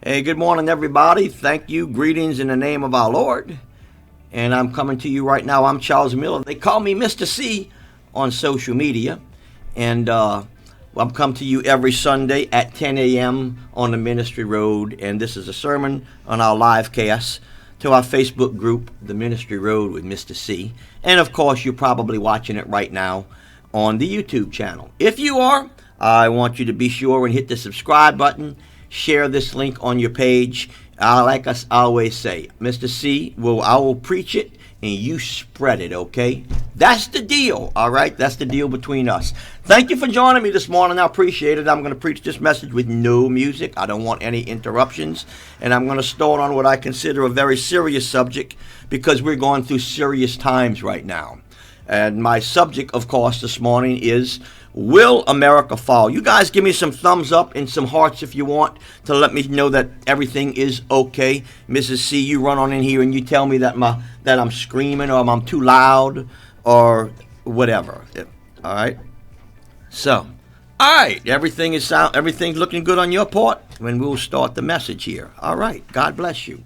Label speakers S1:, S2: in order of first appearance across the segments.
S1: Hey, good morning, everybody. Thank you. Greetings in the name of our Lord. And I'm coming to you right now. I'm Charles Miller. They call me Mr. C on social media. And I'm come to you every Sunday at 10 a.m. on the Ministry Road. And this is a sermon on our live cast to our Facebook group, The Ministry Road with Mr. C. And, of course, you're probably watching it right now on the YouTube channel. If you are, I want you to be sure and hit the subscribe button. Share this link on your page. Like I always say, Mr. C, I will preach it and you spread it, okay? That's the deal, all right? That's the deal between us. Thank you for joining me this morning. I appreciate it. I'm going to preach this message with no music. I don't want any interruptions. And I'm going to start on what I consider a very serious subject because we're going through serious times right now. And my subject, of course, this morning is, will America fall? You guys give me some thumbs up and some hearts if you want to let me know that everything is okay. Mrs. C, you run on in here and you tell me that I'm screaming or I'm too loud or whatever. All right? So, all right, everything's looking good on your part when we'll start the message here. All right, God bless you.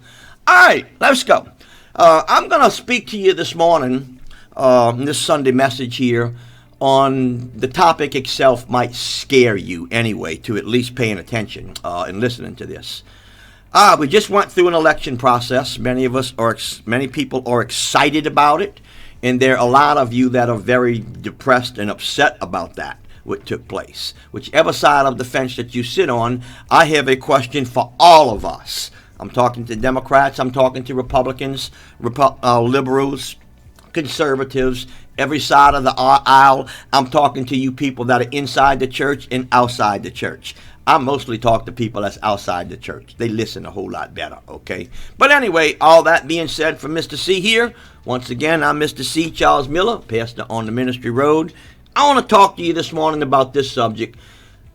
S1: All right, let's go. I'm going to speak to you this morning, this Sunday message here, on the topic itself might scare you anyway, to at least paying attention and listening to this. We just went through an election process. Many people are excited about it, and there are a lot of you that are very depressed and upset about that, what took place. Whichever side of the fence that you sit on, I have a question for all of us. I'm talking to Democrats, I'm talking to Republicans, liberals, conservatives, every side of the aisle. I'm talking to you people that are inside the church and outside the church. I mostly talk to people that's outside the church. They listen a whole lot better, okay? But anyway, all that being said from Mr. C here, once again, I'm Mr. C. Charles Miller, pastor on the Ministry Road. I want to talk to you this morning about this subject.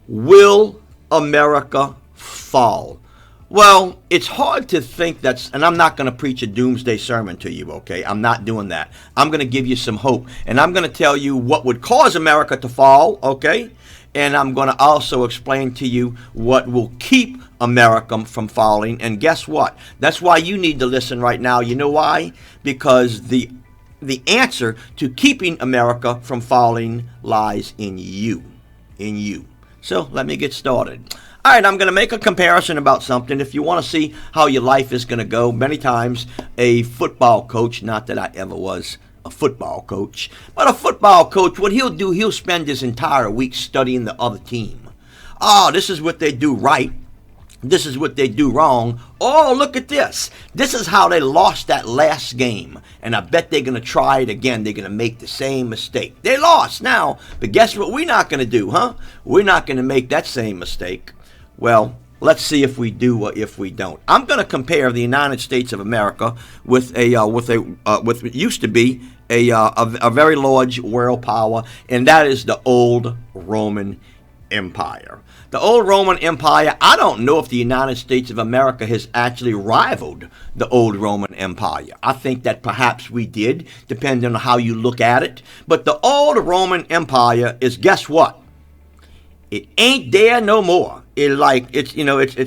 S1: Will America fall? Well, it's hard to think and I'm not going to preach a doomsday sermon to you, okay? I'm not doing that. I'm going to give you some hope, and I'm going to tell you what would cause America to fall, okay? And I'm going to also explain to you what will keep America from falling, and guess what? That's why you need to listen right now. You know why? Because the answer to keeping America from falling lies in you, So let me get started. All right, I'm going to make a comparison about something. If you want to see how your life is going to go, many times a football coach, not that I ever was a football coach, but a football coach, what he'll do, he'll spend his entire week studying the other team. Oh, this is what they do right. This is what they do wrong. Oh, look at this. This is how they lost that last game. And I bet they're going to try it again. They're going to make the same mistake. They lost now. But guess what we're not going to do, huh? We're not going to make that same mistake. Well, let's see if we do or if we don't. I'm going to compare the United States of America with what used to be a very large world power, and that is the old Roman Empire. The old Roman Empire, I don't know if the United States of America has actually rivaled the old Roman Empire. I think that perhaps we did, depending on how you look at it. But the old Roman Empire is, guess what? It ain't there no more. It's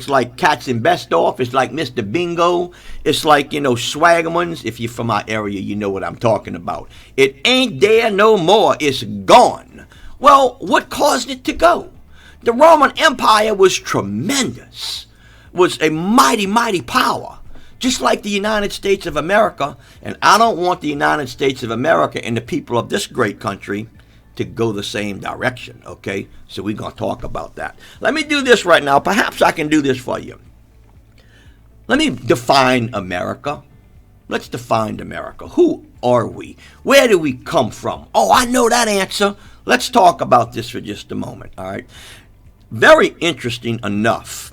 S1: like Cats and Bestoff. It's like Mr. Bingo. It's like, Swagamans. If you're from our area, you know what I'm talking about. It ain't there no more. It's gone. Well, what caused it to go? The Roman Empire was tremendous, was a mighty, mighty power, just like the United States of America. And I don't want the United States of America and the people of this great country to go the same direction, okay? So we're going to talk about that. Let me do this right now. Perhaps I can do this for you. Let me define America. Let's define America. Who are we? Where do we come from? Oh, I know that answer. Let's talk about this for just a moment, all right? Very interesting enough,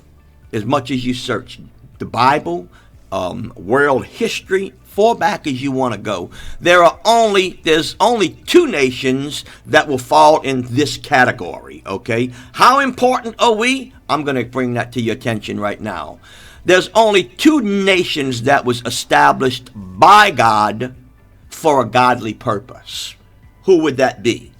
S1: as much as you search the Bible, world history, far back as you want to go, there's only two nations that will fall in this category, okay? How important are we? I'm going to bring that to your attention right now. There's only two nations that was established by God for a godly purpose. Who would that be?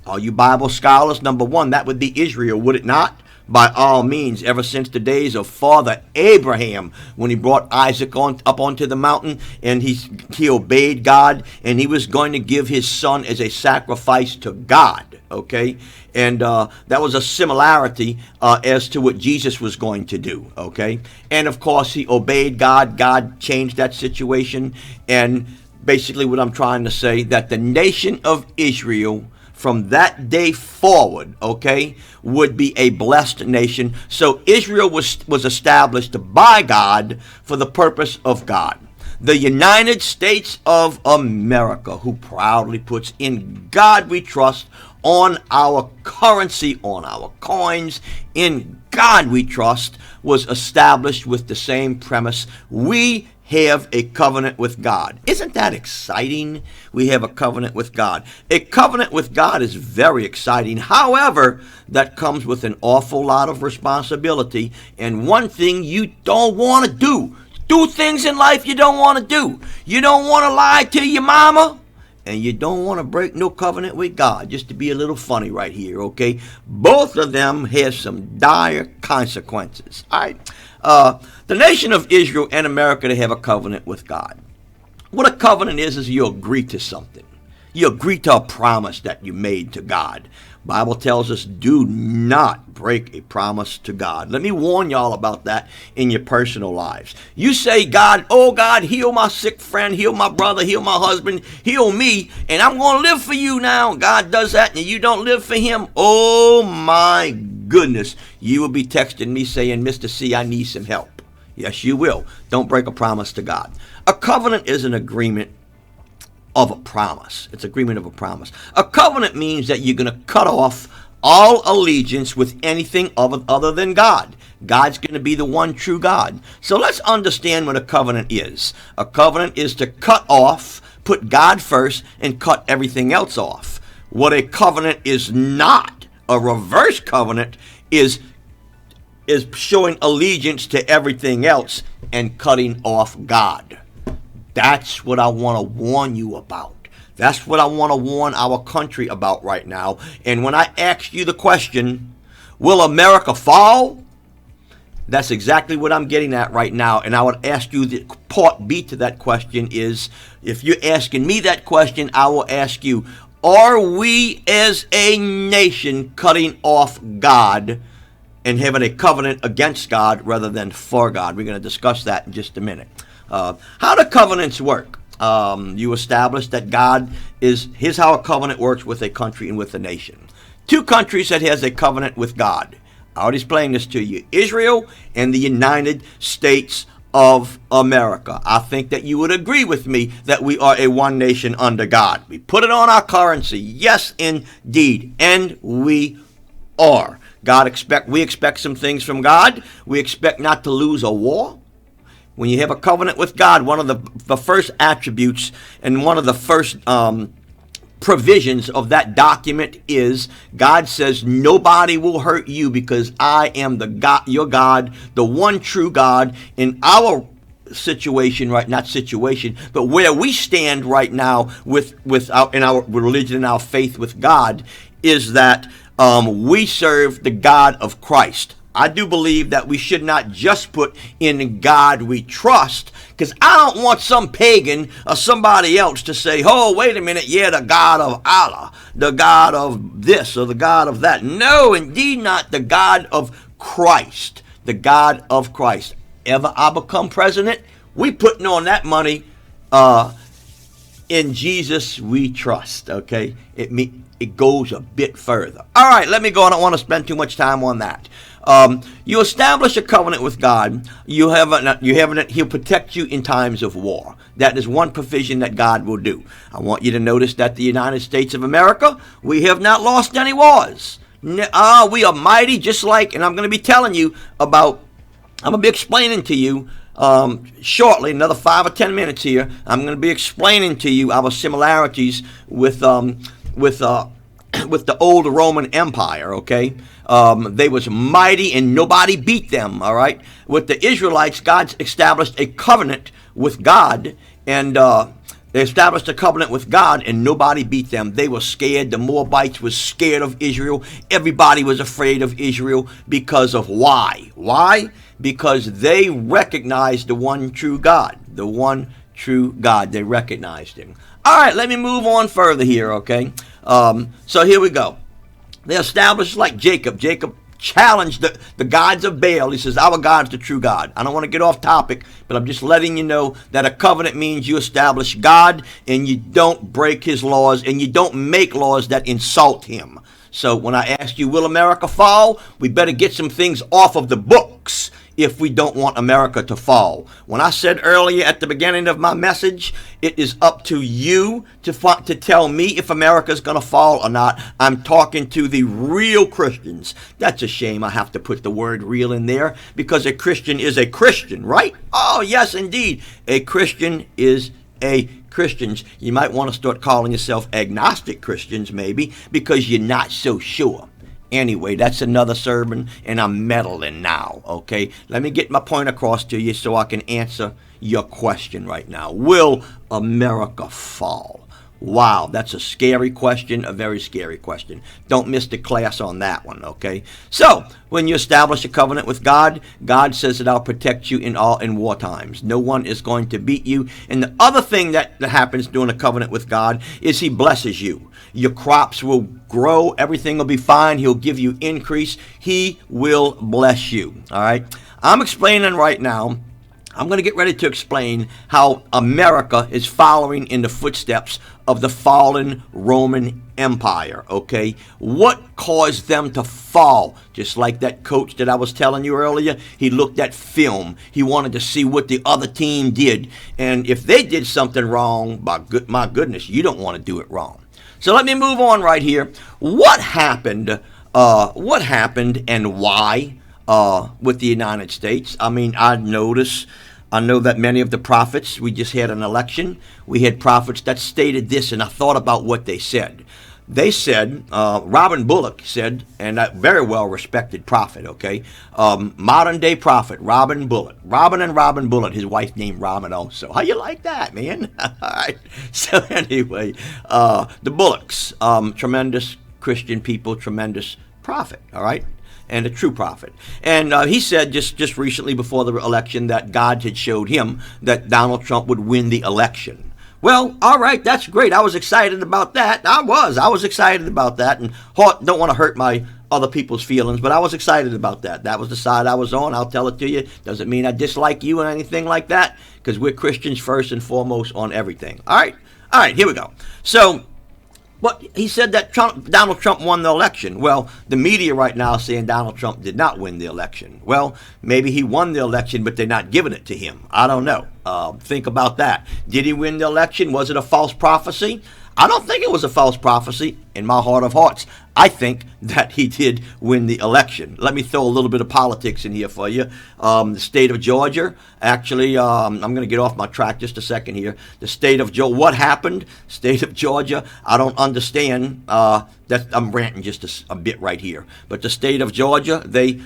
S1: All you Bible scholars, number one, that would be Israel, would it not? by all means, ever since the days of Father Abraham, when he brought Isaac up onto the mountain, and he obeyed God, and he was going to give his son as a sacrifice to God, okay? And that was a similarity as to what Jesus was going to do, okay? And of course, he obeyed God. God changed that situation. And basically what I'm trying to say, that the nation of Israel from that day forward, okay, would be a blessed nation. So Israel was established by God for the purpose of God. The United States of America, who proudly puts "In God We Trust" on our currency, on our coins, "In God We Trust," was established with the same premise. We have a covenant with God. Isn't that exciting? We have a covenant with God. A covenant with God is very exciting. However, that comes with an awful lot of responsibility. And one thing you don't want to do things in life you don't want to do. You don't want to lie to your mama, and you don't want to break no covenant with God. Just to be a little funny right here, okay? Both of them have some dire consequences. All right. The nation of Israel and America, they have a covenant with God. What a covenant is you agree to something. You agree to a promise that you made to God. Bible tells us, do not break a promise to God. Let me warn y'all about that in your personal lives. You say, God, oh God, heal my sick friend, heal my brother, heal my husband, heal me, and I'm going to live for you now. God does that, and you don't live for him. Oh my goodness. You will be texting me saying, Mr. C, I need some help. Yes, you will. Don't break a promise to God. A covenant is an agreement of a promise. It's agreement of a promise. A covenant means that you're going to cut off all allegiance with anything other than God. God's going to be the one true God. So let's understand what a covenant is. A covenant is to cut off, put God first, and cut everything else off. What a covenant is not, a reverse covenant, is showing allegiance to everything else and cutting off God. That's what I want to warn you about. That's what I want to warn our country about right now. And when I ask you the question, will America fall? That's exactly what I'm getting at right now. And I would ask you, the part B to that question is, if you're asking me that question, I will ask you, are we as a nation cutting off God and having a covenant against God rather than for God? We're going to discuss that in just a minute. How do covenants work? You establish that God is, here's how a covenant works with a country and with a nation. Two countries that has a covenant with God. I already explained this to you. Israel and the United States of America. I think that you would agree with me that we are a one nation under God. We put it on our currency. Yes, indeed. And we are. We expect some things from God. We expect not to lose a war. When you have a covenant with God, one of the first attributes and one of the first provisions of that document is God says, nobody will hurt you because I am the God, your God, the one true God. In our situation, right, not situation, but where we stand right now in our religion and our faith with God, is that we serve the God of Christ. I do believe that we should not just put "In God We Trust," because I don't want some pagan or somebody else to say, oh, wait a minute, yeah, the God of Allah, the God of this or the God of that. No, indeed not, the God of Christ, the God of Christ. Ever I become president, we putting on that money, in Jesus we trust, okay? It goes a bit further. All right, let me go. I don't want to spend too much time on that. You establish a covenant with God. He'll protect you in times of war. That is one provision that God will do. I want you to notice that the United States of America, we have not lost any wars. We are mighty, just like, and I'm going to be telling you about, I'm going to be explaining to you shortly, another 5 or 10 minutes here, I'm going to be explaining to you our similarities with the old Roman Empire, okay? They was mighty and nobody beat them, all right? With the Israelites, God established a covenant with God, and They established a covenant with God, and nobody beat them. They were scared. The Moabites were scared of Israel. Everybody was afraid of Israel because of why? Why? Because they recognized the one true God. The one true God. They recognized him. All right, let me move on further here, okay? So here we go. They established like Jacob. Jacob challenged the gods of Baal. He says, our God is the true God. I don't want to get off topic, but I'm just letting you know that a covenant means you establish God and you don't break his laws and you don't make laws that insult him. So when I ask you, will America fall? We better get some things off of the books if we don't want America to fall. When I said earlier at the beginning of my message, it is up to you to tell me if America is going to fall or not. I'm talking to the real Christians. That's a shame I have to put the word real in there, because a Christian is a Christian, right? Oh, yes, indeed. A Christian is a Christians. You might want to start calling yourself agnostic Christians, maybe, because you're not so sure. Anyway, that's another sermon, and I'm meddling now, okay? Let me get my point across to you so I can answer your question right now. Will America fall? Wow, that's a scary question, a very scary question. Don't miss the class on that one, okay? So, when you establish a covenant with God, God says that I'll protect you in war times. No one is going to beat you. And the other thing that happens during a covenant with God is he blesses you. Your crops will grow. Everything will be fine. He'll give you increase. He will bless you, all right? I'm explaining right now. I'm going to get ready to explain how America is following in the footsteps of the fallen Roman Empire, okay? What caused them to fall? Just like that coach that I was telling you earlier, he looked at film. He wanted to see what the other team did. And if they did something wrong, my goodness, you don't want to do it wrong. So let me move on right here. What happened and why with the United States? I mean, I know that many of the prophets, we just had an election, we had prophets that stated this, and I thought about what they said. They said, Robin Bullock said, and a very well-respected prophet, okay, modern-day prophet, Robin Bullock. Robin Bullock, his wife named Robin also. How you like that, man? All right. So anyway, the Bullocks, tremendous Christian people, tremendous prophet, all right? And a true prophet. And he said just recently before the election that God had showed him that Donald Trump would win the election. Well, all right, that's great. I was excited about that. I was excited about that. And don't want to hurt my other people's feelings, but I was excited about that. That was the side I was on. I'll tell it to you. Doesn't mean I dislike you or anything like that, because we're Christians first and foremost on everything. All right, here we go. So, but he said that Donald Trump won the election. Well, the media right now is saying Donald Trump did not win the election. Well, maybe he won the election, but they're not giving it to him. I don't know. Think about that. Did he win the election? Was it a false prophecy? I don't think it was a false prophecy. In my heart of hearts, I think that he did win the election. Let me throw a little bit of politics in here for you. The state of Georgia, actually, I'm going to get off my track just a second here. The state of Georgia, what happened? State of Georgia, I don't understand. I'm ranting just a bit right here. But the state of Georgia, they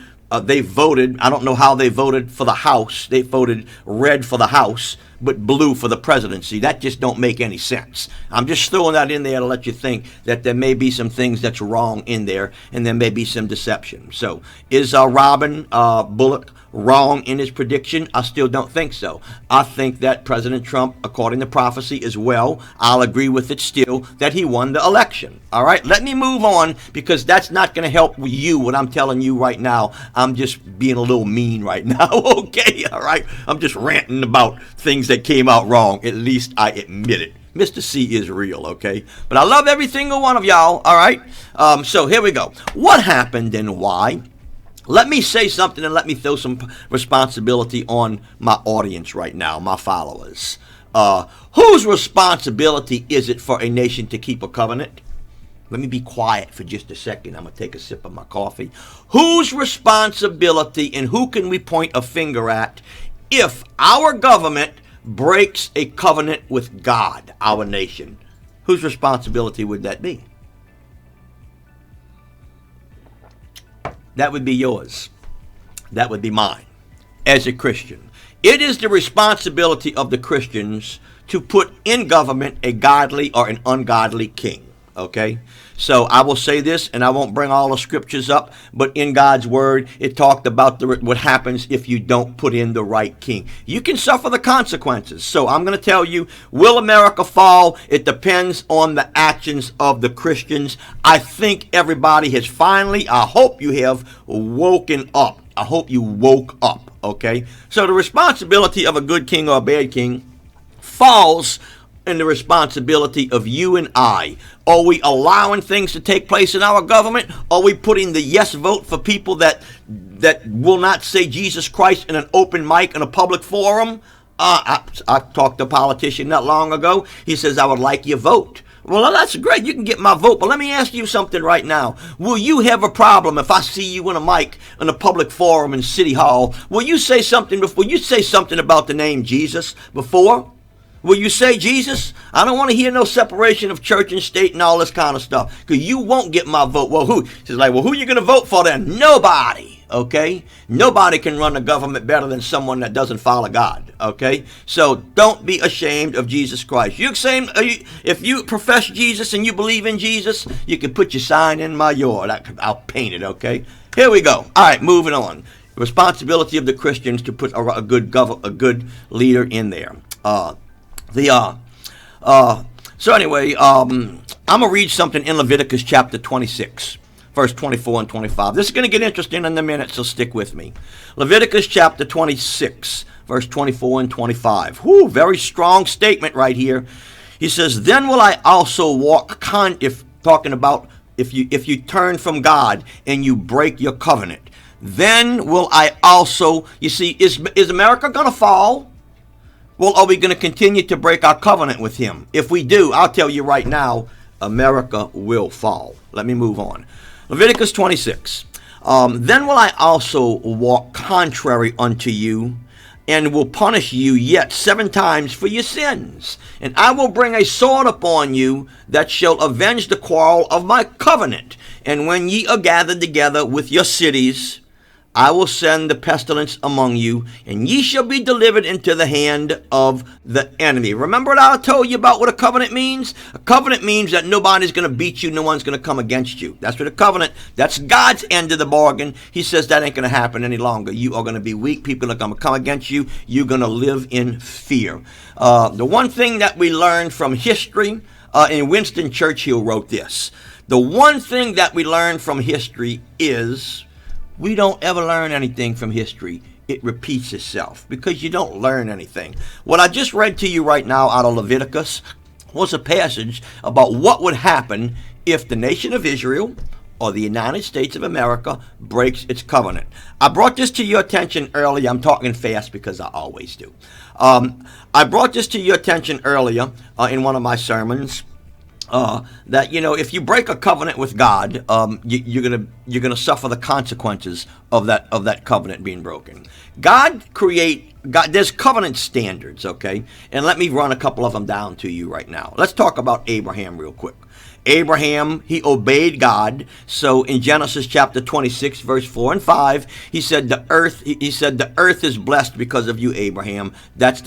S1: voted, I don't know how they voted for the House. They voted red for the House, but blue for the presidency. That just don't make any sense. I'm just throwing that in there to let you think that there may be some things that's wrong in there, and there may be some deception. So is Robin Bullock wrong in his prediction? I still don't think so. I think that President Trump, according to prophecy as well, I'll agree with it still, that he won the election. All right, let me move on, because that's not going to help you, what I'm telling you right now. I'm just being a little mean right now, okay? All right, I'm just ranting about things that came out wrong. At least I admit it. Mr. C is real, okay? But I love every single one of y'all, all right? So here we go. What happened and why? Let me say something and let me throw some responsibility on my audience right now, my followers. Whose responsibility is it for a nation to keep a covenant? Let me be quiet for just a second. I'm going to take a sip of my coffee. Whose responsibility, and who can we point a finger at if our government breaks a covenant with God, our nation? Whose responsibility would that be? That would be yours. That would be mine as a Christian. It is the responsibility of the Christians to put in government a godly or an ungodly king. Okay? So I will say this, and I won't bring all the scriptures up, but in God's word, it talked about what happens if you don't put in the right king. You can suffer the consequences. So I'm going to tell you, will America fall? It depends on the actions of the Christians. I think everybody has finally, I hope you have, woken up. I hope you woke up, okay? So the responsibility of a good king or a bad king falls in the responsibility of you and I. Are we allowing things to take place in our government? Are we putting the yes vote for people that will not say Jesus Christ in an open mic in a public forum? I talked to a politician not long ago. He says, I would like your vote. Well, that's great. You can get my vote. But let me ask you something right now. Will you have a problem if I see you in a mic in a public forum in City Hall? Will you say something before? You say something about the name Jesus before? Will you say Jesus? I don't want to hear no separation of church and state and all this kind of stuff, because you won't get my vote. Well, who? She's like, well, who are you going to vote for then? Nobody. Okay? Nobody can run the government better than someone that doesn't follow God. Okay? So don't be ashamed of Jesus Christ. If you profess Jesus and you believe in Jesus, you can put your sign in my yard. I'll paint it. Okay? Here we go. All right, moving on. The responsibility of the Christians to put a good leader in there. So anyway, I'm going to read something in Leviticus chapter 26, verse 24 and 25. This is going to get interesting in a minute, so stick with me. Leviticus chapter 26, verse 24 and 25. Whoo, very strong statement right here. He says, then will I also walk, if you turn from God and you break your covenant, then will I also, you see, is America going to fall? Well, are we going to continue to break our covenant with him? If we do, I'll tell you right now, America will fall. Let me move on. Leviticus 26. Then will I also walk contrary unto you, and will punish you yet 7 times for your sins. And I will bring a sword upon you that shall avenge the quarrel of my covenant. And when ye are gathered together with your cities, I will send the pestilence among you, and ye shall be delivered into the hand of the enemy. Remember what I told you about what a covenant means? A covenant means that nobody's going to beat you, no one's going to come against you. That's what a covenant, that's God's end of the bargain. He says that ain't going to happen any longer. You are going to be weak. People are going to come against you. You're going to live in fear. The one thing that we learned from history, and Winston Churchill wrote this, the one thing that we learned from history is we don't ever learn anything from history. It repeats itself because you don't learn anything. What I just read to you right now out of Leviticus was a passage about what would happen if the nation of Israel or the United States of America breaks its covenant. I brought this to your attention earlier. I'm talking fast because I always do. I brought this to your attention earlier in one of my sermons. That if you break a covenant with God, you're gonna suffer the consequences of that covenant being broken. God, there's covenant standards, okay? And let me run a couple of them down to you right now. Let's talk about Abraham real quick. Abraham, he obeyed God. So in Genesis chapter 26, verse 4 and 5, he said the earth is blessed because of you, Abraham. That's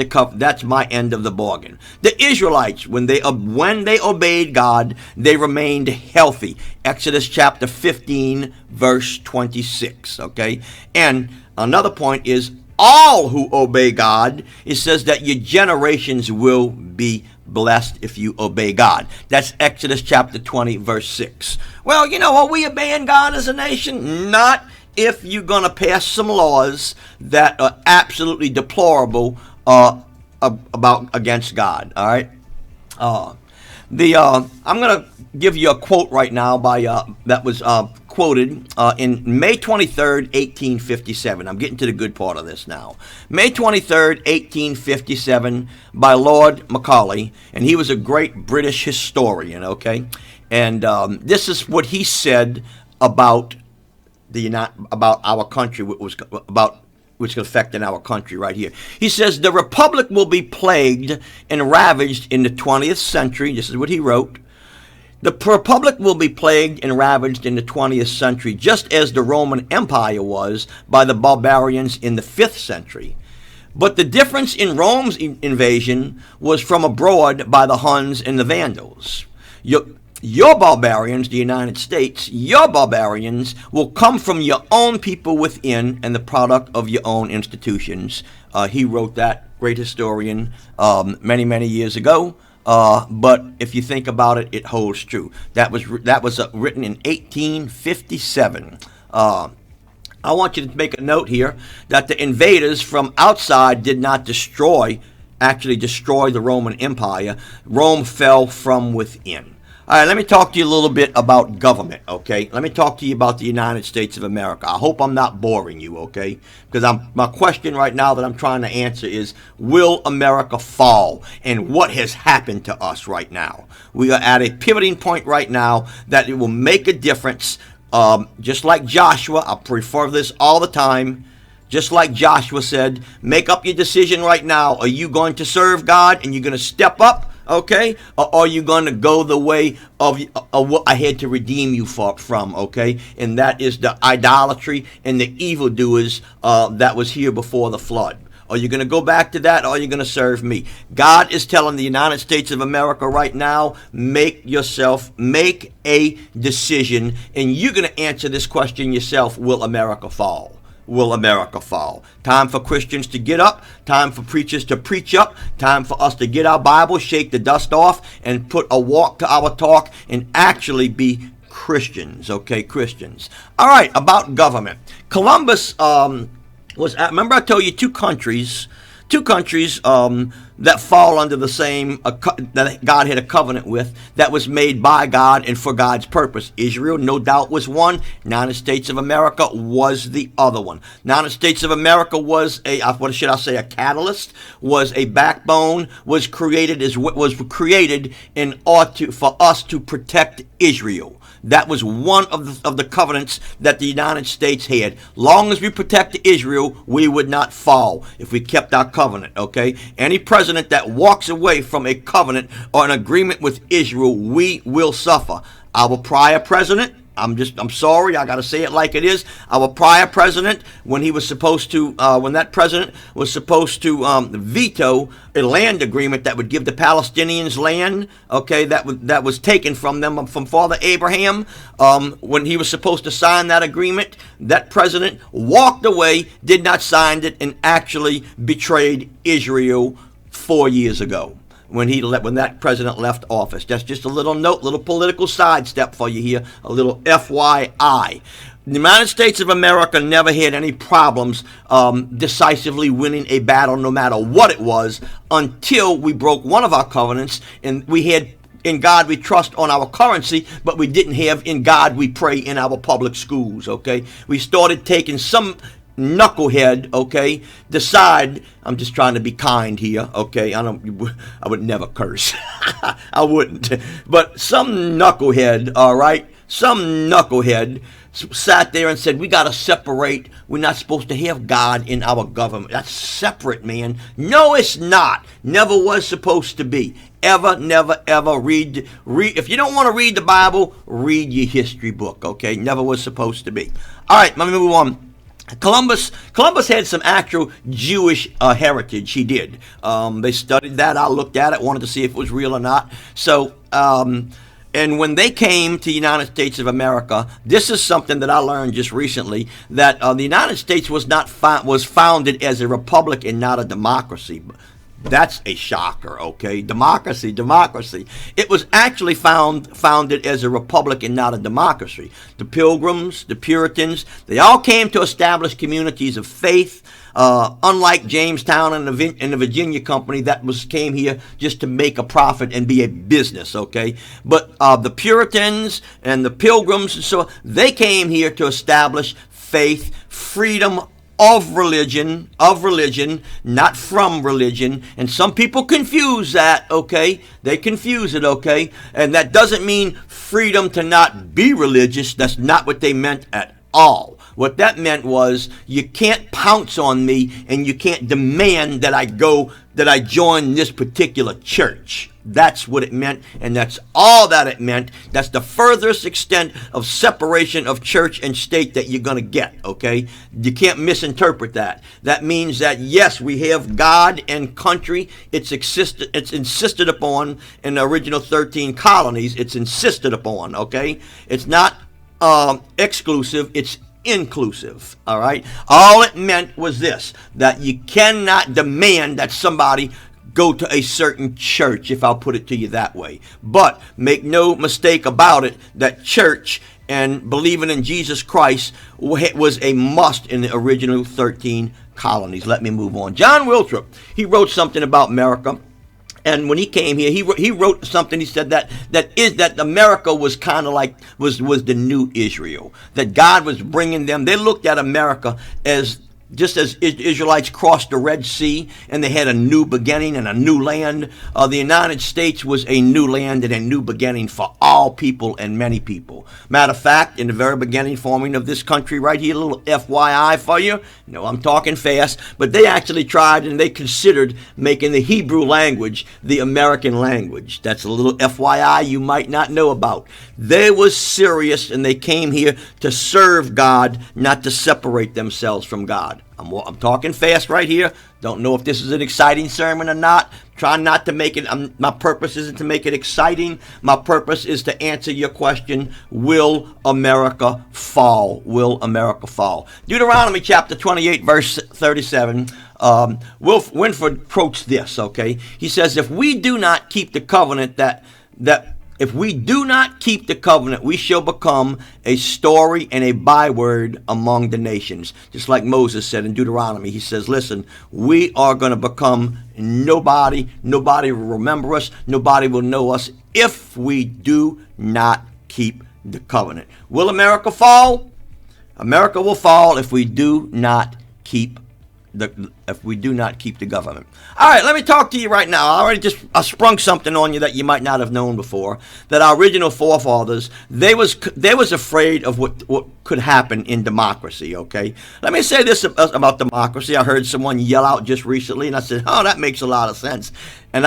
S1: my end of the bargain. The Israelites, when they obeyed God, they remained healthy. Exodus chapter 15, verse 26, okay? And another point is all who obey God, it says that your generations will be blessed if you obey God. That's Exodus chapter 20, verse 6. Well, are we obeying God as a nation? Not if you're going to pass some laws that are absolutely deplorable against God, all right? I'm going to give you a quote right now that was quoted in May 23rd, 1857. I'm getting to the good part of this now. May 23rd, 1857, by Lord Macaulay, and he was a great British historian, okay? And this is what he said about our country, which could affect in our country right here. He says, the Republic will be plagued and ravaged in the 20th century. This is what he wrote. The Republic will be plagued and ravaged in the 20th century, just as the Roman Empire was by the barbarians in the 5th century. But the difference in Rome's invasion was from abroad by the Huns and the Vandals. Your barbarians, the United States, your barbarians will come from your own people within and the product of your own institutions. He wrote that, great historian, many, many years ago. But if you think about it, it holds true. That was written in 1857. I want you to make a note here that the invaders from outside did not actually destroy the Roman Empire. Rome fell from within. All right, let me talk to you a little bit about government, okay? Let me talk to you about the United States of America. I hope I'm not boring you, okay? Because my question right now that I'm trying to answer is, will America fall? And what has happened to us right now? We are at a pivoting point right now that it will make a difference. Just like Joshua, I prefer this all the time. Just like Joshua said, make up your decision right now. Are you going to serve God and you're going to step up, okay? Or are you going to go the way of what I had to redeem you from, okay? And that is the idolatry and the evildoers that was here before the flood. Are you going to go back to that, or are you going to serve me? God is telling the United States of America right now, make a decision, and you're going to answer this question yourself, will America fall? Will America fall? Time for Christians to get up, time for preachers to preach up, time for us to get our Bible, shake the dust off, and put a walk to our talk, and actually be Christians, okay, Christians. All right, about government. Columbus remember I told you two countries that fall under the same that God had a covenant with, that was made by God and for God's purpose. Israel, no doubt, was one. United States of America was the other one. United States of America was a catalyst, was a backbone, was created in order for us to protect Israel. That was one of the covenants that the United States had. Long as we protect Israel, we would not fall if we kept our covenant, okay? Any president that walks away from a covenant or an agreement with Israel, we will suffer. Our prior president, I'm sorry, I got to say it like it is. Our prior president, when that president was supposed to veto a land agreement that would give the Palestinians land, okay, that was taken from them from Father Abraham, when he was supposed to sign that agreement, that president walked away, did not sign it, and actually betrayed Israel 4 years ago, when that president left office. That's just a little note, little political sidestep for you here, a little FYI. The United States of America never had any problems decisively winning a battle, no matter what it was, until we broke one of our covenants, and we had in God we trust on our currency, but we didn't have in God we pray in our public schools, okay? We started taking some knucklehead, okay, decide, I'm just trying to be kind here, okay, I would never curse. I wouldn't. But some knucklehead, all right, some knucklehead sat there and said, we got to separate. We're not supposed to have God in our government. That's separate, man. No, it's not. Never was supposed to be. Ever, never, ever. Read. If you don't want to read the Bible, read your history book, okay? Never was supposed to be. All right, let me move on. Columbus had some actual Jewish heritage. He did. They studied that. I looked at it, wanted to see if it was real or not. So, and when they came to the United States of America, this is something that I learned just recently, that the United States was founded as a republic and not a democracy. That's a shocker, okay? Democracy. It was actually founded as a republic and not a democracy. The Pilgrims, the Puritans, they all came to establish communities of faith, unlike Jamestown and the Virginia Company that came here just to make a profit and be a business, okay? But the Puritans and the Pilgrims, so they came here to establish faith, freedom of religion, not from religion. And some people confuse that, okay? They confuse it, okay? And that doesn't mean freedom to not be religious. That's not what they meant at all. What that meant was you can't pounce on me and you can't demand that I join this particular church. That's what it meant, and that's all that it meant. That's the furthest extent of separation of church and state that you're going to get, okay? You can't misinterpret that. That means that, yes, we have God and country. It's insisted upon in the original 13 colonies. It's insisted upon, okay? It's not exclusive. It's inclusive, all right? All it meant was this, that you cannot demand that somebody go to a certain church, if I'll put it to you that way. But make no mistake about it, that church and believing in Jesus Christ was a must in the original 13 colonies. Let me move on. John Wiltrip, he wrote something about America. And when he came here, he wrote something. He said that America was kind of like was the new Israel. That God was bringing them. They looked at America as just as Israelites crossed the Red Sea and they had a new beginning and a new land. The United States was a new land and a new beginning for all people and many people. Matter of fact, in the very beginning forming of this country right here, a little FYI for you. No, I'm talking fast, but they actually tried and they considered making the Hebrew language the American language. That's a little FYI you might not know about. They was serious and they came here to serve God, not to separate themselves from God. I'm talking fast right here. Don't know if this is an exciting sermon or not. Try not to make it, my purpose isn't to make it exciting. My purpose is to answer your question, will America fall? Will America fall? Deuteronomy chapter 28, verse 37. Wilf Winford quotes this, okay? He says, if we do not keep the covenant if we do not keep the covenant, we shall become a story and a byword among the nations. Just like Moses said in Deuteronomy, he says, listen, we are going to become nobody. Nobody will remember us. Nobody will know us if we do not keep the covenant. Will America fall? America will fall if we do not keep the government. All right, let me talk to you right now. I sprung something on you that you might not have known before. That our original forefathers, they was afraid of what could happen in democracy. Okay, let me say this about democracy. I heard someone yell out just recently, and I said, "Oh, that makes a lot of sense." And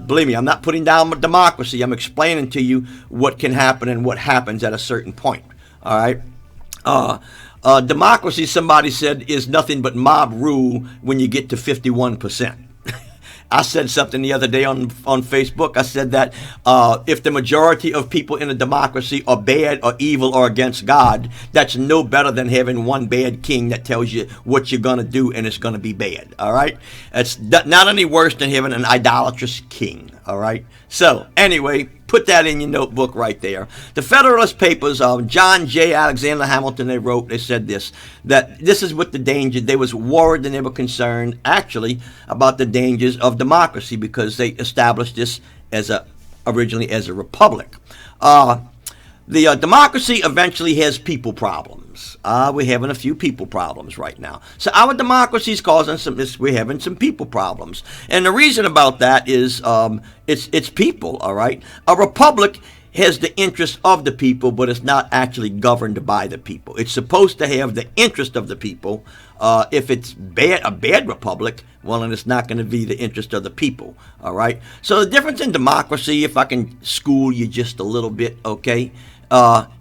S1: believe me, I'm not putting down democracy. I'm explaining to you what can happen and what happens at a certain point. All right. Democracy, somebody said, is nothing but mob rule when you get to 51%. I said something the other day on Facebook. I said that if the majority of people in a democracy are bad or evil or against God, that's no better than having one bad king that tells you what you're going to do and it's going to be bad. All right? It's not any worse than having an idolatrous king. All right? So, anyway, put that in your notebook right there. The Federalist Papers, John J. Alexander Hamilton, they said this, that this is what the danger, they was worried and they were concerned, actually, about the dangers of democracy because they established this originally as a republic. The democracy eventually has people problems. We're having a few people problems right now. So our democracy is causing we're having some people problems. And the reason about that is it's people, all right? A republic has the interest of the people, but it's not actually governed by the people. It's supposed to have the interest of the people. If it's a bad republic, well, then it's not going to be the interest of the people, all right? So the difference in democracy, if I can school you just a little bit, okay,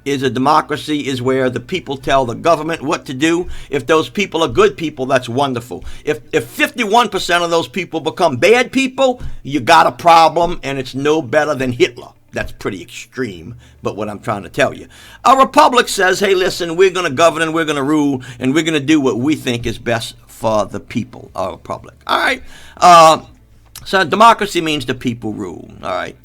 S1: is a democracy is where the people tell the government what to do. If those people are good people, that's wonderful. If 51% of those people become bad people, you got a problem, and it's no better than Hitler. That's pretty extreme, but what I'm trying to tell you. A republic says, hey, listen, we're going to govern and we're going to rule and we're going to do what we think is best for the people. A republic. All right. So democracy means the people rule. All right.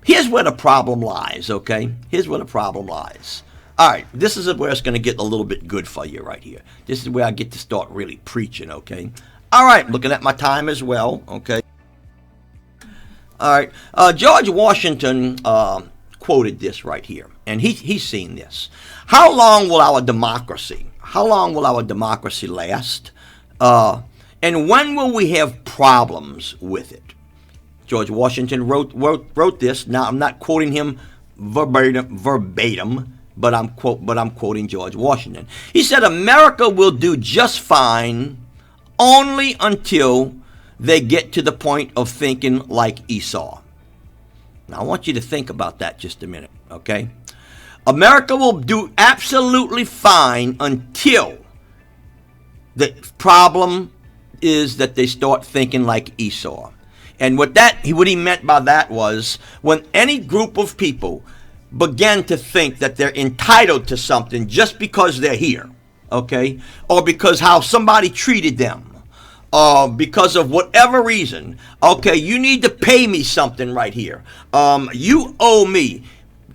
S1: Here's where the problem lies, okay? Here's where the problem lies. All right. This is where it's going to get a little bit good for you right here. This is where I get to start really preaching, okay? All right. Looking at my time as well, okay? All right. George Washington quoted this right here, and he's seen this. How long will our democracy last? And when will we have problems with it? George Washington wrote this. Now, I'm not quoting him verbatim. but I'm quoting George Washington. He said, America will do just fine only until they get to the point of thinking like Esau. Now, I want you to think about that just a minute, okay? America will do absolutely fine until the problem is that they start thinking like Esau. And what he meant by that was, when any group of people began to think that they're entitled to something just because they're here, okay, or because how somebody treated them, because of whatever reason, okay, you need to pay me something right here. You owe me.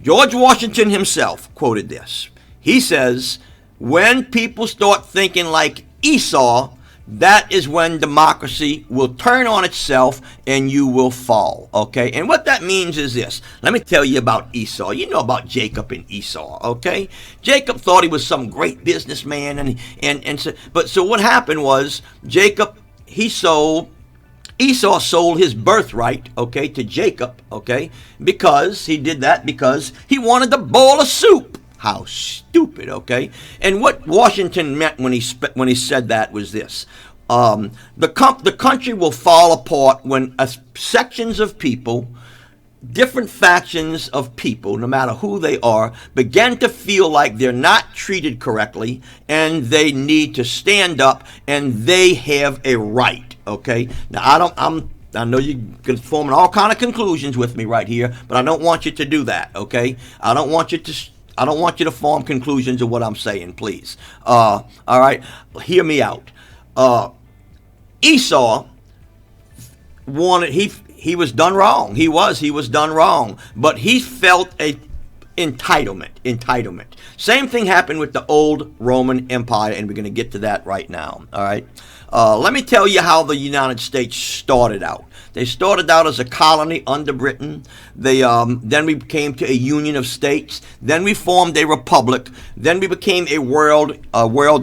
S1: George Washington himself quoted this. He says, when people start thinking like Esau, that is when democracy will turn on itself and you will fall, okay? And what that means is this. Let me tell you about Esau. You know about Jacob and Esau, okay? Jacob thought he was some great businessman, so what happened was Esau sold his birthright, okay, to Jacob, okay, because he did that because he wanted a bowl of soup. How stupid, okay? And what Washington meant when he said that was this. The country will fall apart when sections of people, different factions of people, no matter who they are, begin to feel like they're not treated correctly and they need to stand up and they have a right, okay? Now, I know you're forming all kind of conclusions with me right here, but I don't want you to do that, okay? I don't want you to form conclusions of what I'm saying, please. All right? Hear me out. Esau wanted, he was done wrong. He was done wrong. But he felt a entitlement. Same thing happened with the old Roman Empire, and we're going to get to that right now. All right? Let me tell you how the United States started out. They started out as a colony under Britain. Then we came to a union of states. Then we formed a republic. Then we became a world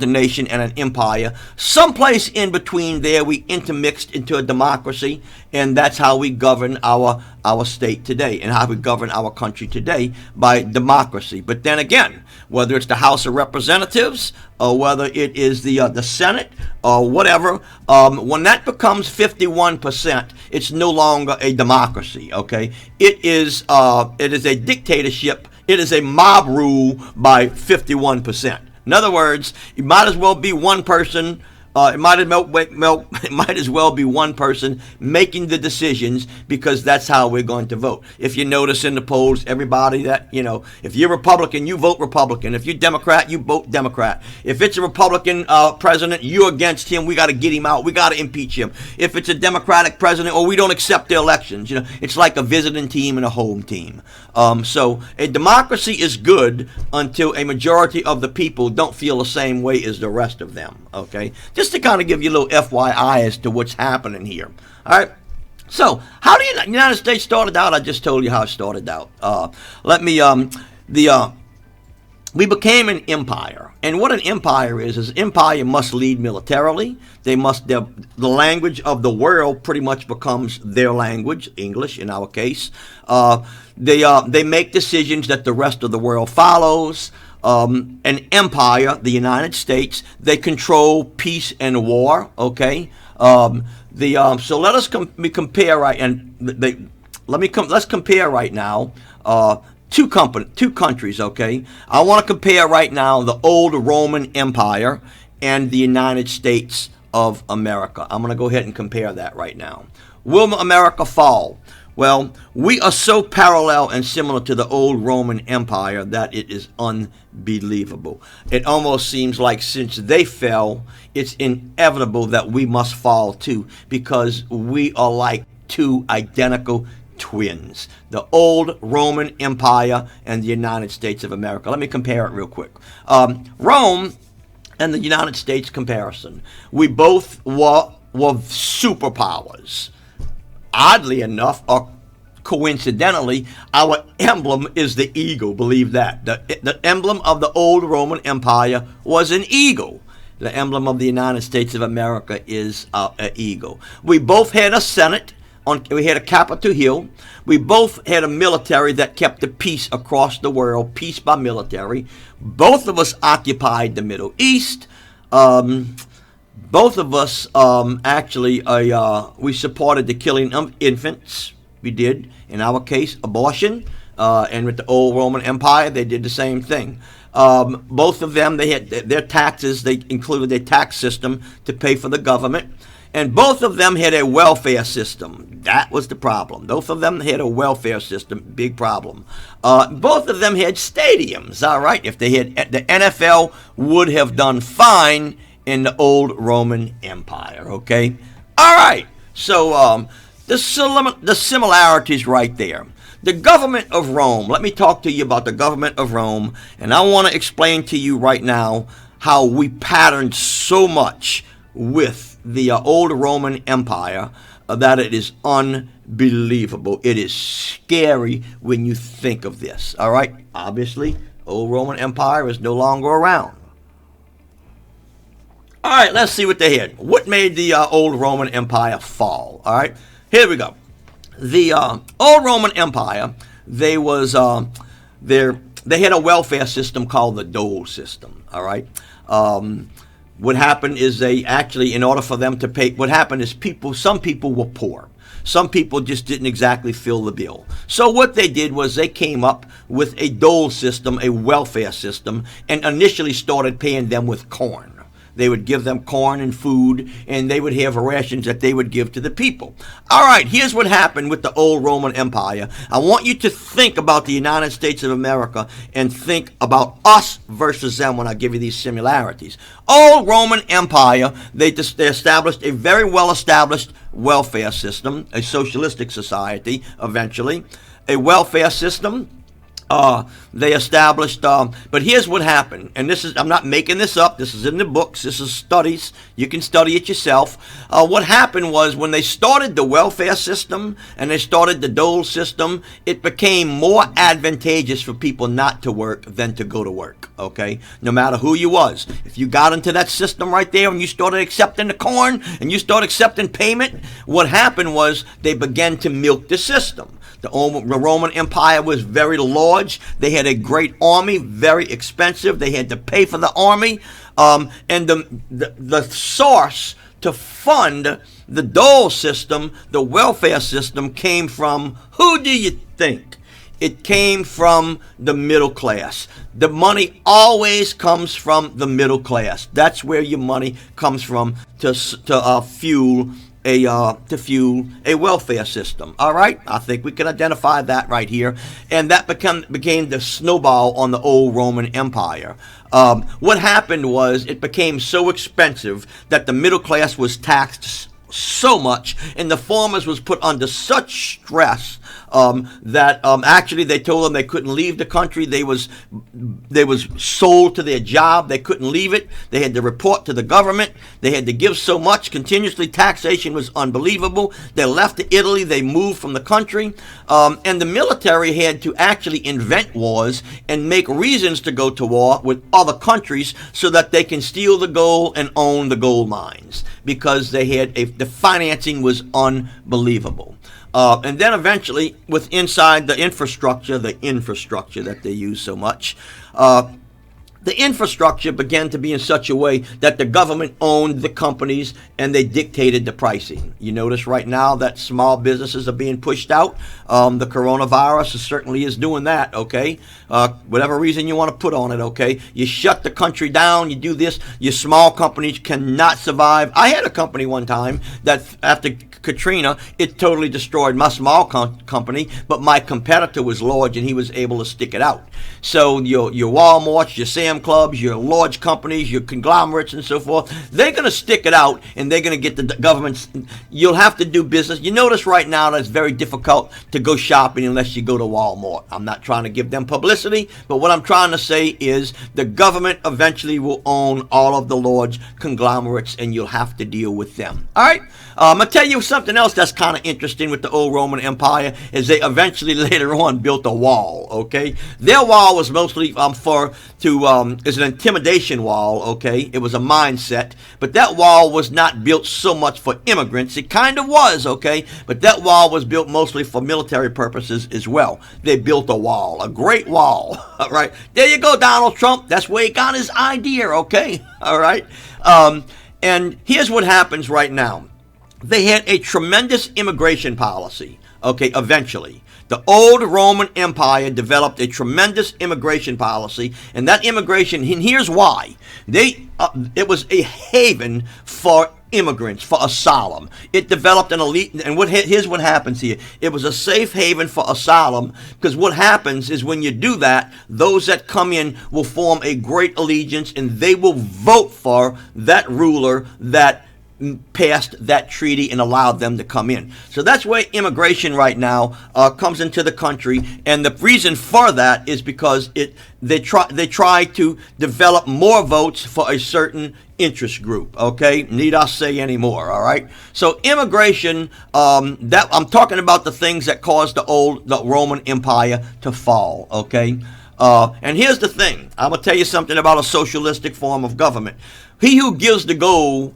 S1: nation and an empire. Someplace in between there, we intermixed into a democracy, and that's how we govern our state today and how we govern our country today, by democracy. But then again, whether it's the House of Representatives or whether it is the Senate or whatever, when that becomes 51%, it's no longer a democracy, okay? It is a dictatorship. It is a mob rule by 51%. In other words, it might as well be one person. It might as well be one person making the decisions, because that's how we're going to vote. If you notice in the polls, everybody that, if you're Republican, you vote Republican. If you're Democrat, you vote Democrat. If it's a Republican president, you're against him. We got to get him out. We got to impeach him. If it's a Democratic president, or we don't accept the elections, it's like a visiting team and a home team. So a democracy is good until a majority of the people don't feel the same way as the rest of them, okay? Just to kind of give you a little FYI as to what's happening here. All right. So, how the United States started out? I just told you how it started out. We became an empire, and what an empire is an empire must lead militarily. The language of the world pretty much becomes their language, English in our case. They make decisions that the rest of the world follows. An empire, the United States, they control peace and war. Okay, so let us compare right, and let's compare right now. Two countries. Okay, I want to compare right now the old Roman Empire and the United States of America. I'm going to go ahead and compare that right now. Will America fall? Well, we are so parallel and similar to the old Roman Empire that it is unbelievable. It almost seems like since they fell, it's inevitable that we must fall too, because we are like two identical twins. The old Roman Empire and the United States of America. Let me compare it real quick. Rome and the United States comparison. We both were superpowers. Oddly enough, or coincidentally, our emblem is the eagle. Believe that. The emblem of the old Roman Empire was an eagle. The emblem of the United States of America is an eagle. We both had a Senate. we had a Capitol Hill. We both had a military that kept the peace across the world, peace by military. Both of us occupied the Middle East. Both of us we supported the killing of infants. We did, in our case, abortion. And with the old Roman Empire, they did the same thing. Both of them, they had their taxes, they included their tax system to pay for the government. And both of them had a welfare system. That was the problem. Both of them had a welfare system, big problem. Both of them had stadiums, all right? If they had, the NFL would have done fine in the old Roman Empire, okay? All right, so the similarities right there. The government of Rome, let me talk to you about the government of Rome, and I want to explain to you right now how we patterned so much with the old Roman Empire that it is unbelievable. It is scary when you think of this, all right? Obviously, old Roman Empire is no longer around. All right, let's see what they had. What made the old Roman Empire fall, all right? Here we go. The old Roman Empire, they had a welfare system called the dole system, all right? What happened is they actually, in order for them to pay, what happened is some people were poor. Some people just didn't exactly fill the bill. So what they did was they came up with a dole system, a welfare system, and initially started paying them with corn. They would give them corn and food, and they would have rations that they would give to the people. All right, here's what happened with the old Roman Empire. I want you to think about the United States of America and think about us versus them when I give you these similarities. Old Roman Empire, they established a very well-established welfare system, a socialistic society, eventually, a welfare system. They established, but here's what happened, and I'm not making this up, this is in the books, this is studies, you can study it yourself. What happened was when they started the welfare system and they started the dole system, it became more advantageous for people not to work than to go to work, okay? No matter who you was. If you got into that system right there and you started accepting the corn and you started accepting payment, what happened was they began to milk the system. The Roman Empire was very large. They had a great army, very expensive. They had to pay for the army. And the source to fund the dole system, the welfare system, came from, who do you think? It came from the middle class. The money always comes from the middle class. That's where your money comes from to fuel a welfare system. All right, I think we can identify that right here, and that became the snowball on the old Roman Empire. What happened was it became so expensive that the middle class was taxed so much, and the farmers was put under such stress that actually they told them they couldn't leave the country. They was sold to their job. They couldn't leave it. They had to report to the government. They had to give so much continuously. Taxation was unbelievable. They left to Italy. They moved from the country, and the military had to actually invent wars and make reasons to go to war with other countries so that they can steal the gold and own the gold mines, because they had the financing was unbelievable. And then eventually, with inside the infrastructure that they use so much, the infrastructure began to be in such a way that the government owned the companies and they dictated the pricing. You notice right now that small businesses are being pushed out. The coronavirus certainly is doing that, okay? Whatever reason you want to put on it, okay? You shut the country down, you do this, your small companies cannot survive. I had a company one time that after Katrina, it totally destroyed my small company, but my competitor was large and he was able to stick it out. So your Walmarts, your Sam Clubs, your large companies, your conglomerates and so forth, they're going to stick it out and they're going to get the government. You'll have to do business. You notice right now that it's very difficult to go shopping unless you go to Walmart. I'm not trying to give them publicity, but what I'm trying to say is the government eventually will own all of the large conglomerates and you'll have to deal with them. All right? I'm going to tell you something else that's kind of interesting with the old Roman Empire is they eventually later on built a wall, okay? Their wall was mostly is an intimidation wall, okay? It was a mindset, but that wall was not built so much for immigrants. It kind of was, okay? But that wall was built mostly for military purposes as well. They built a wall, a great wall, all right? There you go, Donald Trump. That's where he got his idea, okay? All right? And here's what happens right now. They had a tremendous immigration policy, okay, eventually. The old Roman Empire developed a tremendous immigration policy, and that immigration, and here's why. It was a haven for immigrants, for asylum. It developed an elite, and here's what happens here. It was a safe haven for asylum, because what happens is when you do that, those that come in will form a great allegiance, and they will vote for that ruler that passed that treaty and allowed them to come in. So that's where immigration right now comes into the country, and the reason for that is because they try to develop more votes for a certain interest group. Okay, need I say any more? All right. So immigration, that I'm talking about the things that caused the Roman Empire to fall. Okay. And here's the thing. I'm gonna tell you something about a socialistic form of government. He who gives the gold,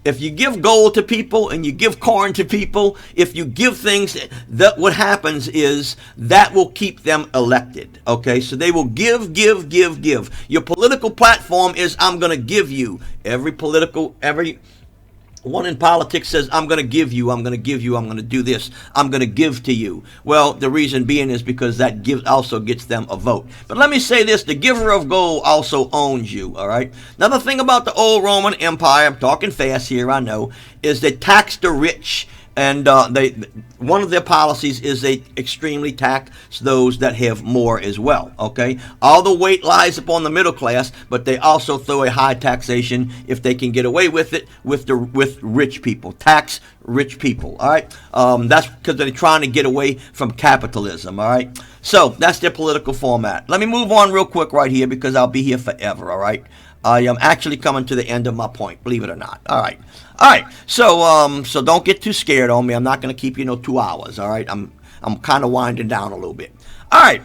S1: if you give gold to people and you give corn to people, if you give things, that what happens is that will keep them elected. Okay, so they will give. Your political platform is, I'm going to give you. Every one in politics says, I'm going to give you, I'm going to do this, I'm going to give to you. Well, the reason being is because that also gets them a vote. But let me say this, the giver of gold also owns you, all right? Another thing about the old Roman Empire, I'm talking fast here, I know, is they tax the rich. And one of their policies is they extremely tax those that have more as well, okay? All the weight lies upon the middle class, but they also throw a high taxation, if they can get away with it, with rich people. Tax rich people, all right? That's because they're trying to get away from capitalism, all right? So that's their political format. Let me move on real quick right here, because I'll be here forever, all right? I am actually coming to the end of my point, believe it or not. All right. So don't get too scared on me. I'm not going to keep 2 hours. All right. I'm kind of winding down a little bit. All right.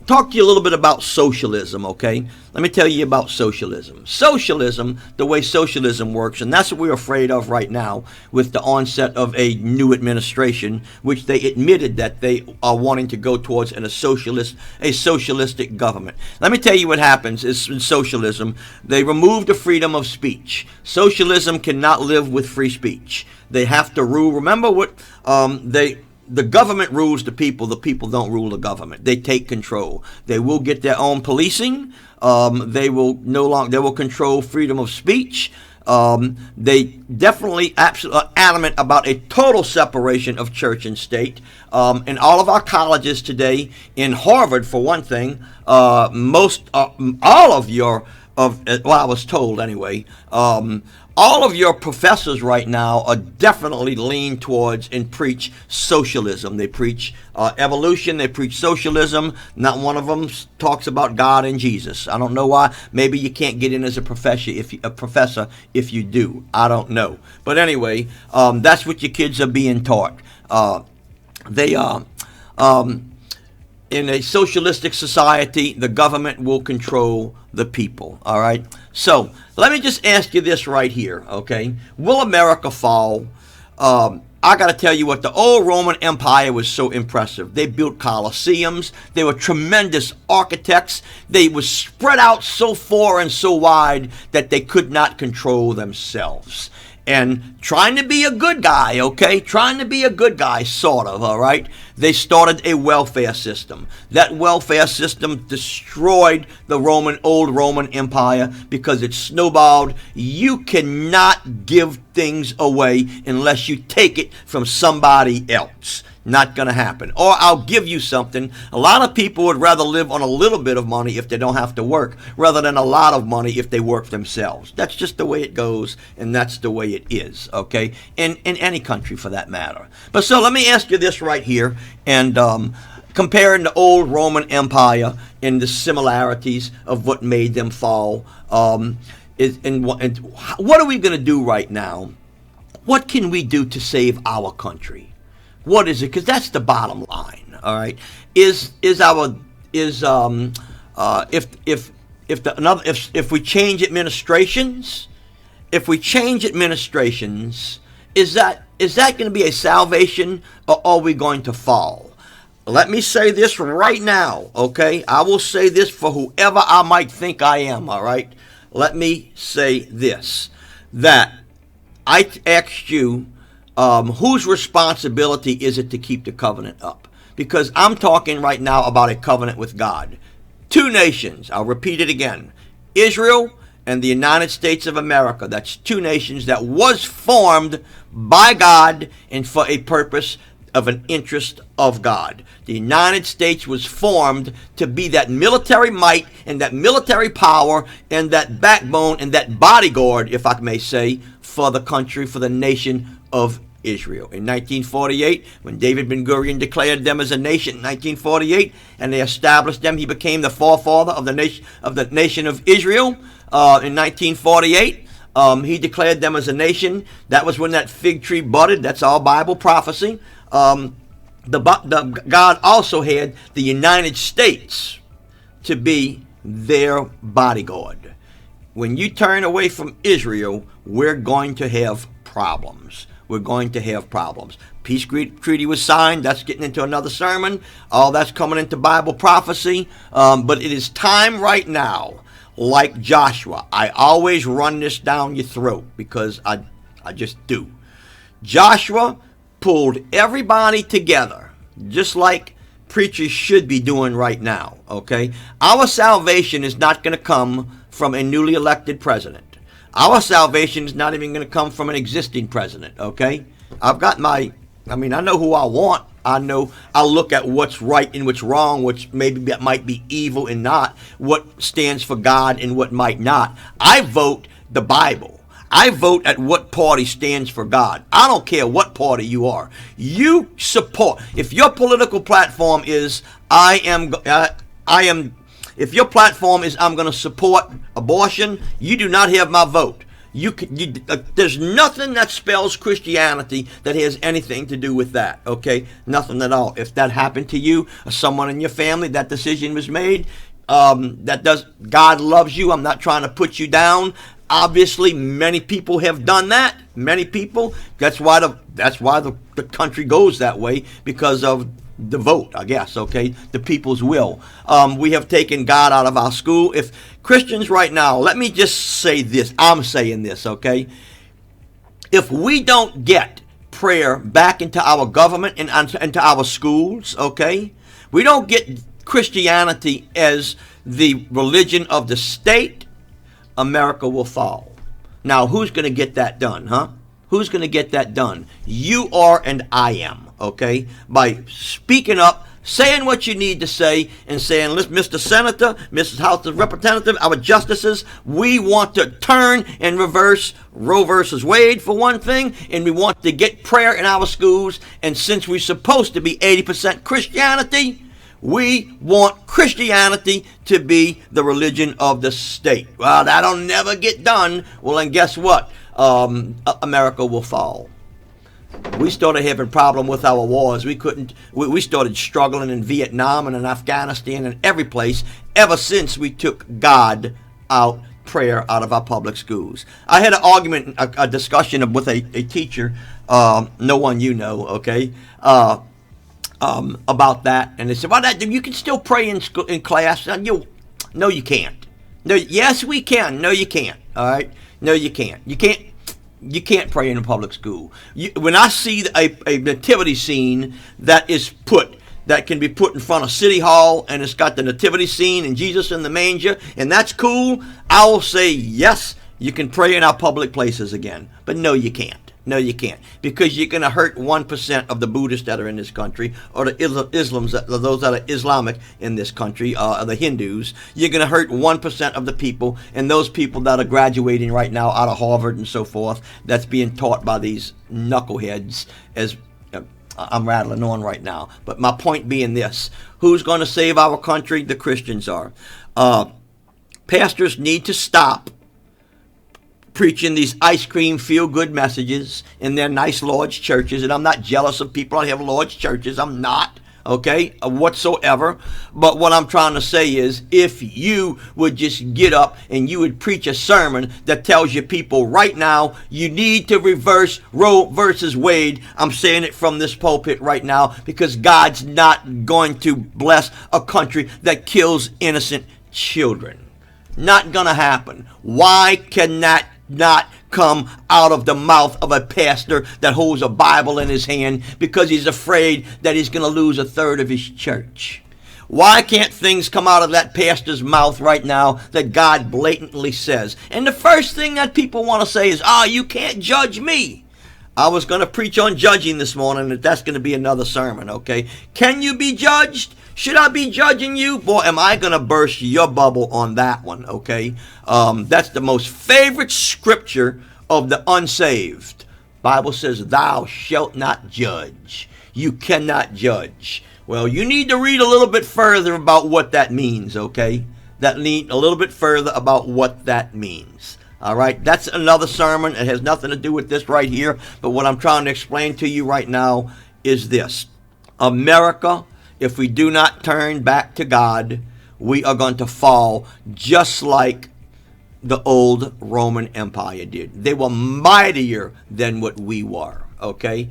S1: Talk to you a little bit about socialism, okay? Let me tell you about socialism. Socialism, the way socialism works, and that's what we're afraid of right now with the onset of a new administration, which they admitted that they are wanting to go towards a socialistic government. Let me tell you what happens is in socialism, they remove the freedom of speech. Socialism cannot live with free speech. They have to rule. Remember what the government rules the people don't rule the government. They take control. They will get their own policing. They will control freedom of speech. They definitely absolutely adamant about a total separation of church and state. In all of our colleges today, in Harvard for one thing, I was told anyway, all of your professors right now are definitely lean towards and preach socialism. They preach evolution. They preach socialism. Not one of them talks about God and Jesus. I don't know why. Maybe you can't get in as a professor if you do. I don't know. But anyway, that's what your kids are being taught. In a socialistic society, the government will control the people, all right? So let me just ask you this right here, okay? Will America fall? I got to tell you what, the old Roman Empire was so impressive. They built colosseums. They were tremendous architects. They were spread out so far and so wide that they could not control themselves. And trying to be a good guy, okay? Trying to be a good guy, sort of, all right? They started a welfare system. That welfare system destroyed the old Roman Empire because it snowballed. You cannot give things away unless you take it from somebody else. Not going to happen. Or I'll give you something. A lot of people would rather live on a little bit of money if they don't have to work, rather than a lot of money if they work themselves. That's just the way it goes, and that's the way it is, okay? In any country for that matter. But so let me ask you this right here, and comparing the old Roman Empire and the similarities of what made them fall, and what are we going to do right now? What can we do to save our country? What is it? Because that's the bottom line, all right? Is our is if we change administrations, is that going to be a salvation, or are we going to fall? Let me say this right now, okay? I will say this for whoever I might think I am, all right? Let me say this, that I asked you, whose responsibility is it to keep the covenant up? Because I'm talking right now about a covenant with God. Two nations, I'll repeat it again, Israel and the United States of America. That's two nations that was formed by God and for a purpose of an interest of God. The United States was formed to be that military might and that military power and that backbone and that bodyguard, if I may say, for the country, for the nation of Israel. In 1948, when David Ben-Gurion declared them as a nation in 1948, and they established them, he became the forefather of the nation of Israel. In 1948, he declared them as a nation. That was when that fig tree budded. That's all Bible prophecy. God also had the United States to be their bodyguard. When you turn away from Israel, we're going to have problems. We're going to have problems. Peace treaty was signed. That's getting into another sermon. All that's coming into Bible prophecy. But it is time right now, like Joshua. I always run this down your throat because I just do. Joshua pulled everybody together, just like preachers should be doing right now, okay? Our salvation is not going to come from a newly elected president. Our salvation is not even going to come from an existing president, okay? I know who I want. I'll look at what's right and what's wrong, which maybe might be evil and not, what stands for God and what might not. I vote the Bible. I vote at what party stands for God. I don't care what party you are. You support. If your political platform is if your platform is I'm going to support abortion, you do not have my vote. There's nothing that spells Christianity that has anything to do with that, okay? Nothing at all. If that happened to you or someone in your family, that decision was made, God loves you. I'm not trying to put you down. Obviously, many people have done that. Many people. That's why the country goes that way, because of the vote, I guess, okay? The people's will. We have taken God out of our school. If Christians right now, let me just say this. I'm saying this, okay? If we don't get prayer back into our government and into our schools, okay? We don't get Christianity as the religion of the state, America will fall. Now, who's going to get that done, huh? Who's going to get that done? You are and I am, okay? By speaking up, saying what you need to say, and saying, listen, Mr. Senator, Mrs. House of Representatives, our justices, we want to turn and reverse Roe versus Wade for one thing, and we want to get prayer in our schools, and since we're supposed to be 80% Christianity, we want Christianity to be the religion of the state. Well, that'll never get done. Well, and guess what? America will fall. We started having problem with our wars. We started struggling in Vietnam and in Afghanistan and every place ever since we took God out, prayer out of our public schools. I had an argument, a discussion with a teacher, no one you know, okay, about that, and they said, "Well, you can still pray in class." No, you can't. No, yes, we can. No, you can't. All right. No, you can't. You can't pray in a public school. When I see a nativity scene that can be put in front of City Hall, and it's got the nativity scene and Jesus in the manger, and that's cool, I will say, yes, you can pray in our public places again. But no, you can't. No, you can't. Because you're going to hurt 1% of the Buddhists that are in this country, or the those that are Islamic in this country, or the Hindus. You're going to hurt 1% of the people, and those people that are graduating right now out of Harvard and so forth, that's being taught by these knuckleheads, as I'm rattling on right now. But my point being this: who's going to save our country? The Christians are. Pastors need to stop preaching these ice cream feel-good messages in their nice large churches. And I'm not jealous of people that have large churches. I'm not. okay, whatsoever. But what I'm trying to say is, if you would just get up and you would preach a sermon that tells you people right now, you need to reverse Roe versus Wade. I'm saying it from this pulpit right now, because God's not going to bless a country that kills innocent children. Not gonna happen. Why can that not come out of the mouth of a pastor that holds a Bible in his hand because he's afraid that he's going to lose a third of his church? Why can't things come out of that pastor's mouth right now that God blatantly says? And the first thing that people want to say is, you can't judge me. I was going to preach on judging this morning, and that's going to be another sermon, okay? Can you be judged? Should I be judging you? Boy, am I going to burst your bubble on that one, okay? That's the most favorite scripture of the unsaved. Bible says, thou shalt not judge. You cannot judge. Well, you need to read a little bit further about what that means, okay? A little bit further about what that means. All right, that's another sermon. It has nothing to do with this right here. But what I'm trying to explain to you right now is this. America, if we do not turn back to God, we are going to fall just like the old Roman Empire did. They were mightier than what we were, okay?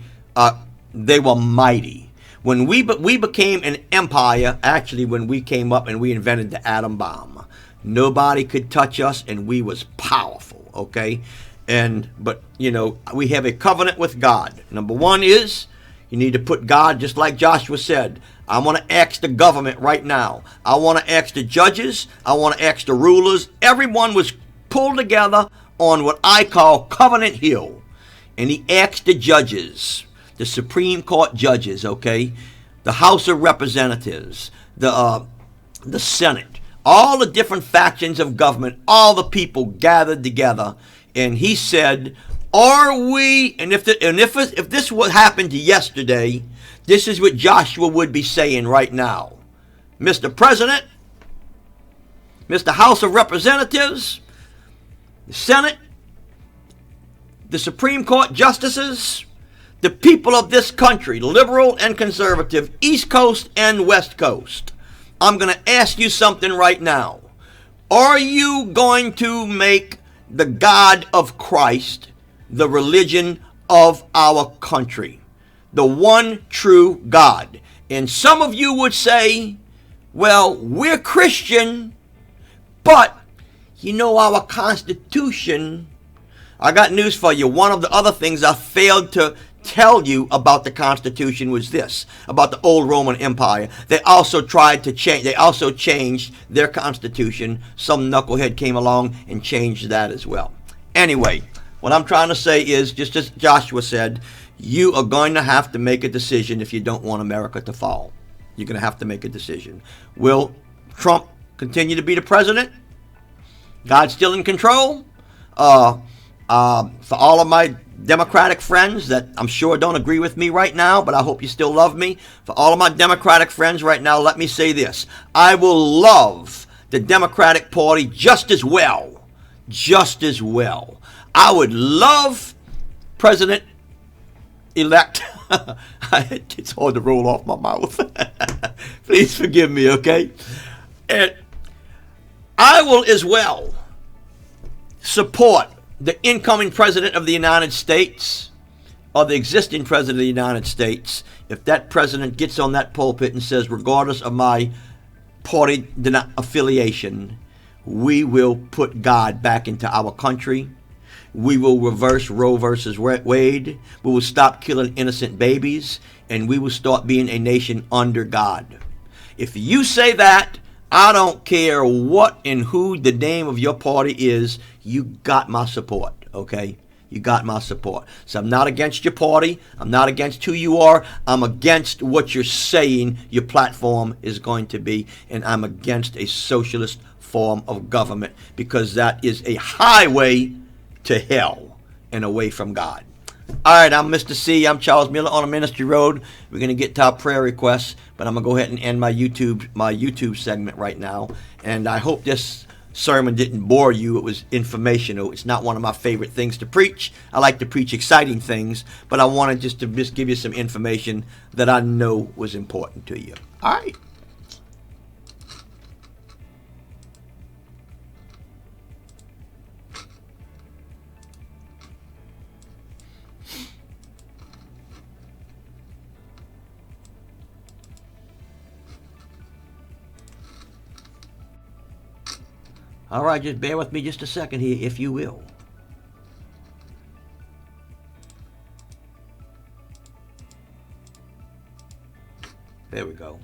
S1: They were mighty. When we became an empire, actually when we came up and we invented the atom bomb, nobody could touch us, and we was powerful, okay? But we have a covenant with God. Number one is, you need to put God, just like Joshua said. I want to ask the government right now. I want to ask the judges. I want to ask the rulers. Everyone was pulled together on what I call Covenant Hill. And he asked the judges, the Supreme Court judges, okay, the House of Representatives, the Senate, all the different factions of government, all the people gathered together. And he said, are we, and if this would happen yesterday, this is what Joshua would be saying right now. Mr. President, Mr. House of Representatives, the Senate, the Supreme Court justices, the people of this country, liberal and conservative, East Coast and West Coast, I'm going to ask you something right now. Are you going to make the God of Christ the religion of our country? The one true God. And some of you would say, well, we're Christian, but our Constitution, I got news for you. One of the other things I failed to tell you about the Constitution was this, about the old Roman Empire. They also changed their Constitution. Some knucklehead came along and changed that as well. Anyway, what I'm trying to say is, just as Joshua said, you are going to have to make a decision if you don't want America to fall. You're going to have to make a decision. Will Trump continue to be the president? God's still in control? For all of my Democratic friends that I'm sure don't agree with me right now, but I hope you still love me. For all of my Democratic friends right now, let me say this. I will love the Democratic Party just as well. Just as well. I would love President-elect. It's hard to roll off my mouth. Please forgive me, okay? And I will as well support the incoming President of the United States, or the existing President of the United States, if that president gets on that pulpit and says, regardless of my party affiliation, we will put God back into our country. We will reverse Roe versus Wade. We will stop killing innocent babies, and we will start being a nation under God. If you say that, I don't care what and who the name of your party is, you got my support, okay? You got my support. So I'm not against your party. I'm not against who you are. I'm against what you're saying your platform is going to be, and I'm against a socialist form of government, because that is a highway to hell and away from God. All right, I'm Mr. C. I'm Charles Miller on a ministry road. We're going to get to our prayer requests, but I'm going to go ahead and end my YouTube segment right now. And I hope this sermon didn't bore you. It was informational. It's not one of my favorite things to preach. I like to preach exciting things, but I wanted just to give you some information that I know was important to you. All right. All right, just bear with me just a second here, if you will. There we go.